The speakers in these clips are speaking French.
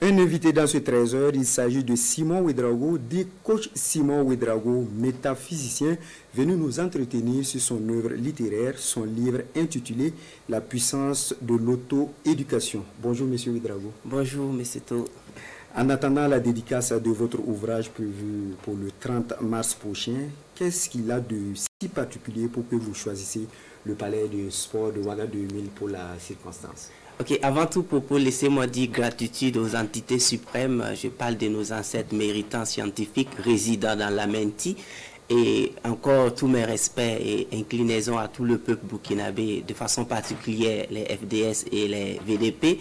Un invité dans ce trésor, il s'agit de Simon Ouédraogo, dit coach Simon Ouédraogo, métaphysicien, venu nous entretenir sur son œuvre littéraire, son livre intitulé « La puissance de l'auto-éducation ». Bonjour, monsieur Ouédraogo. Bonjour, monsieur To. En attendant la dédicace de votre ouvrage prévu pour le 30 mars prochain, qu'est-ce qu'il a de si particulier pour que vous choisissiez le palais de sport de Ouaga 2000 pour la circonstance? Ok, avant tout propos, laissez-moi dire gratitude aux entités suprêmes. Je parle de nos ancêtres méritants scientifiques résidant dans la Menti. Et encore tous mes respects et inclinaisons à tout le peuple burkinabé, de façon particulière les FDS et les VDP.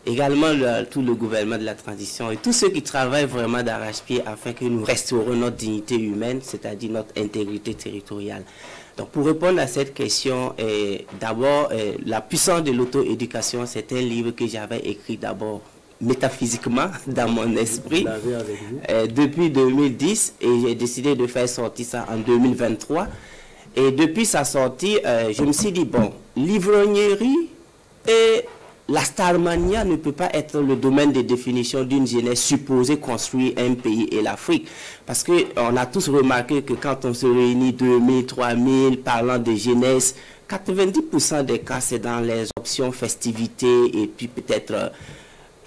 Également tout le gouvernement de la transition et tous ceux qui travaillent vraiment d'arrache-pied afin que nous restaurons notre dignité humaine, c'est-à-dire notre intégrité territoriale. Donc pour répondre à cette question, d'abord, la puissance de l'auto-éducation, c'est un livre que j'avais écrit d'abord métaphysiquement dans mon esprit depuis 2010 et j'ai décidé de faire sortir ça en 2023. Et depuis sa sortie, je me suis dit, bon, l'ivrognerie et la starmania ne peut pas être le domaine de définition d'une jeunesse supposée construire un pays et l'Afrique. Parce qu'on a tous remarqué que quand on se réunit 2000, 3000, parlant de jeunesse, 90% des cas, c'est dans les options festivités et puis peut-être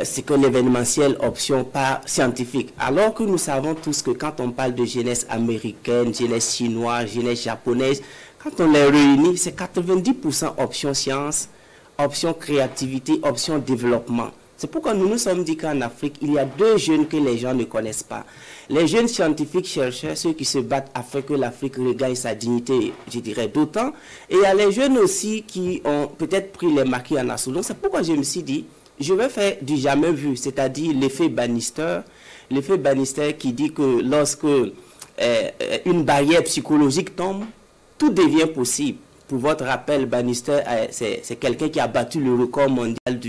c'est que l'événementiel option pas scientifique. Alors que nous savons tous que quand on parle de jeunesse américaine, jeunesse chinoise, jeunesse japonaise, quand on les réunit, c'est 90% option science, option créativité, option développement. C'est pourquoi nous nous sommes dit qu'en Afrique, il y a deux jeunes que les gens ne connaissent pas. Les jeunes scientifiques chercheurs, ceux qui se battent afin que l'Afrique regagne sa dignité, je dirais d'autant. Et il y a les jeunes aussi qui ont peut-être pris les maquis en assaut. Donc c'est pourquoi je me suis dit, je vais faire du jamais vu, c'est-à-dire l'effet Bannister. L'effet Bannister qui dit que lorsque une barrière psychologique tombe, tout devient possible. Pour votre rappel, Bannister, c'est quelqu'un qui a battu le record mondial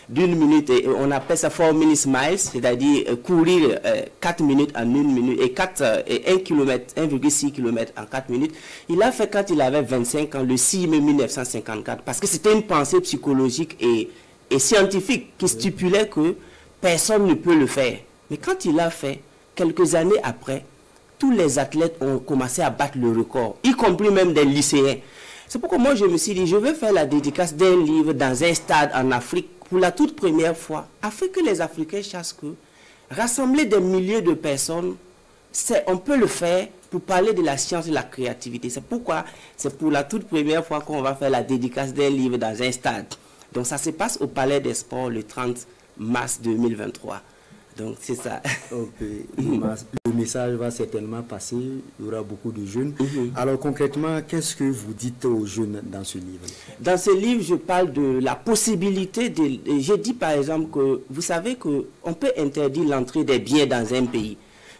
d'une minute. Et on appelle ça 4 minutes miles, c'est-à-dire courir 4 minutes en 1 minute et 1,6 km en 4 minutes. Il l'a fait quand il avait 25 ans, le 6 mai 1954, parce que c'était une pensée psychologique et scientifique qui stipulait que personne ne peut le faire. Mais quand il l'a fait, quelques années après, tous les athlètes ont commencé à battre le record, y compris même des lycéens. C'est pourquoi moi je me suis dit, je vais faire la dédicace d'un livre dans un stade en Afrique pour la toute première fois, afin que les Africains sachent que rassembler des milliers de personnes, on peut le faire pour parler de la science et de la créativité. C'est pourquoi c'est pour la toute première fois qu'on va faire la dédicace d'un livre dans un stade. Donc ça se passe au Palais des Sports le 30 mars 2023. Donc c'est ça. Okay. Le message va certainement passer, il y aura beaucoup de jeunes. Alors concrètement, qu'est-ce que vous dites aux jeunes dans ce livre? Dans ce livre, je parle de la possibilité de... J'ai dit par exemple que, vous savez qu'on peut interdire l'entrée des biens dans un pays.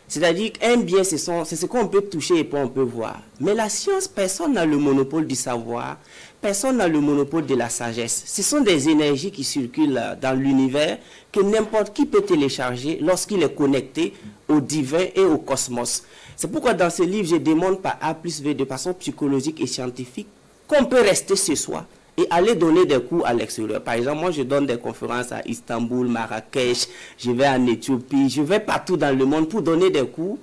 C'est-à-dire qu'un bien, c'est ce qu'on peut toucher et qu'on peut voir. Mais la science, personne n'a le monopole du savoir, personne n'a le monopole de la sagesse. Ce sont des énergies qui circulent dans l'univers que n'importe qui peut télécharger lorsqu'il est connecté au divin et au cosmos. C'est pourquoi dans ce livre, je démontre par A plus V de façon psychologique et scientifique qu'on peut rester chez soi et aller donner des cours à l'extérieur. Par exemple, moi je donne des conférences à Istanbul, Marrakech, je vais en Éthiopie, je vais partout dans le monde pour donner des cours,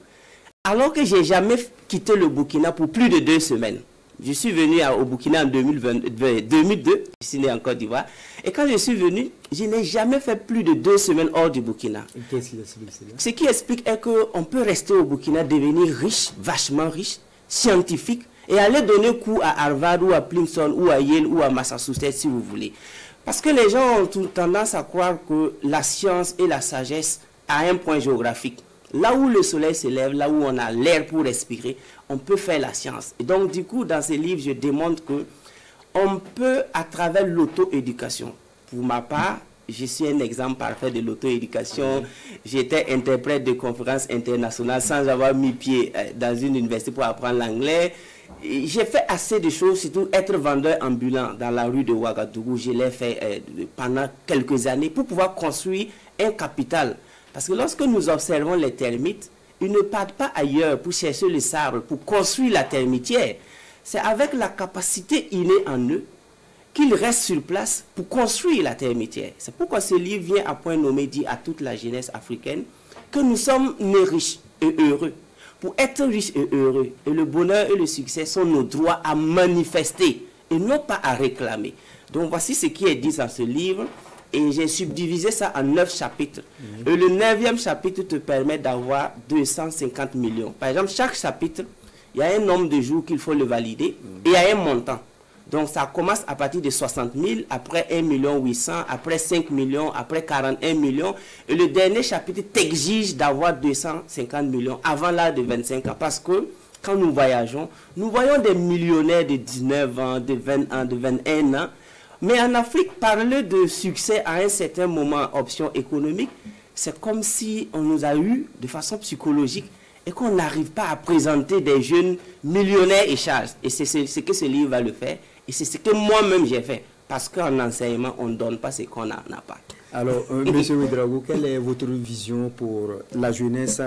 alors que je n'ai jamais quitté le Burkina pour plus de 2 semaines. Je suis venu au Burkina en 2002, je suis né en Côte d'Ivoire, et quand je suis venu, je n'ai jamais fait plus de 2 semaines hors du Burkina. Qu'est-ce qui explique cela? Ce qui explique est qu'on peut rester au Burkina, devenir riche, vachement riche, scientifique, et aller donner cours à Harvard ou à Princeton ou à Yale ou à Massachusetts si vous voulez. Parce que les gens ont tendance à croire que la science et la sagesse à un point géographique. Là où le soleil se lève, là où on a l'air pour respirer, on peut faire la science. Et donc du coup, dans ce livre, je démontre que on peut, à travers l'auto-éducation, pour ma part, je suis un exemple parfait de l'auto-éducation. J'étais interprète de conférences internationales sans avoir mis pied dans une université pour apprendre l'anglais. J'ai fait assez de choses, surtout être vendeur ambulant dans la rue de Ouagadougou. Je l'ai fait pendant quelques années pour pouvoir construire un capital. Parce que lorsque nous observons les termites, ils ne partent pas ailleurs pour chercher le sable, pour construire la termitière. C'est avec la capacité innée en eux qu'ils restent sur place pour construire la terre métier. C'est pourquoi ce livre vient à point nommé, dit à toute la jeunesse africaine que nous sommes nés riches et heureux. Pour être riches et heureux, et le bonheur et le succès sont nos droits à manifester et non pas à réclamer. Donc voici ce qui est dit dans ce livre, et j'ai subdivisé ça en 9 chapitres. Et le 9e chapitre te permet d'avoir 250 millions. Par exemple, chaque chapitre, il y a un nombre de jours qu'il faut le valider, et il y a un montant. Donc ça commence à partir de 60 000, après 1 800 000, après 5 millions, après 41 millions. Et le dernier chapitre t'exige d'avoir 250 millions avant l'âge de 25 ans. Parce que quand nous voyageons, nous voyons des millionnaires de 19 ans, de 20 ans, de 21 ans. Mais en Afrique, parler de succès à un certain moment, option économique, c'est comme si on nous a eu de façon psychologique et qu'on n'arrive pas à présenter des jeunes millionnaires et charges. Et c'est ce que ce livre va le faire. Et c'est ce que moi-même j'ai fait. Parce qu'en enseignement, on ne donne pas ce qu'on n'a pas. Alors, M. Ouédraogo, quelle est votre vision pour la jeunesse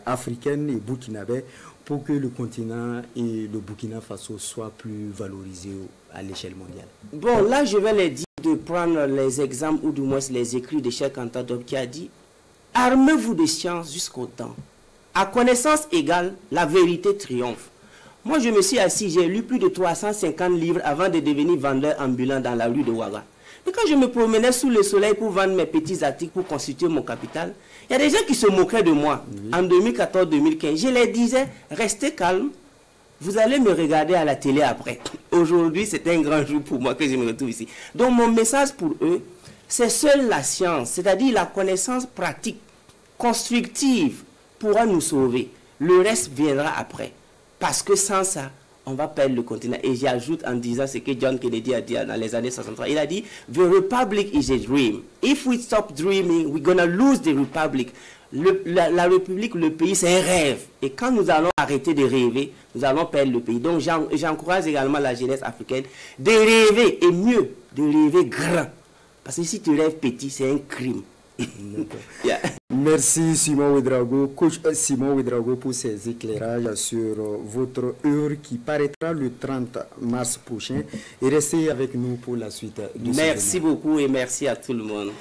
africaine et burkinabé pour que le continent et le Burkina Faso soient plus valorisés à l'échelle mondiale? Bon, là, je vais les dire de prendre les exemples ou du moins les écrits de Cheikh Anta Diop qui a dit « Armez-vous de science jusqu'au temps. À connaissance égale, la vérité triomphe. » Moi, je me suis assis, j'ai lu plus de 350 livres avant de devenir vendeur ambulant dans la rue de Ouaga. Mais quand je me promenais sous le soleil pour vendre mes petits articles pour constituer mon capital, il y a des gens qui se moquaient de moi. En 2014-2015, je leur disais, restez calme, vous allez me regarder à la télé après. Aujourd'hui, c'est un grand jour pour moi que je me retrouve ici. Donc, mon message pour eux, c'est seule la science, c'est-à-dire la connaissance pratique, constructive, pourra nous sauver. Le reste viendra après. Parce que sans ça, on va perdre le continent. Et j'ajoute en disant ce que John Kennedy a dit dans les années 63. Il a dit, the republic is a dream. If we stop dreaming, we're gonna lose the republic. La République, le pays, c'est un rêve. Et quand nous allons arrêter de rêver, nous allons perdre le pays. Donc j'encourage également la jeunesse africaine de rêver, et mieux, de rêver grand. Parce que si tu rêves petit, c'est un crime. Yeah. Merci Simon Ouédraogo, coach Simon Ouédraogo, pour ces éclairages sur votre œuvre qui paraîtra le 30 mars prochain. Et restez avec nous pour la suite de ce Merci beaucoup et merci à tout le monde.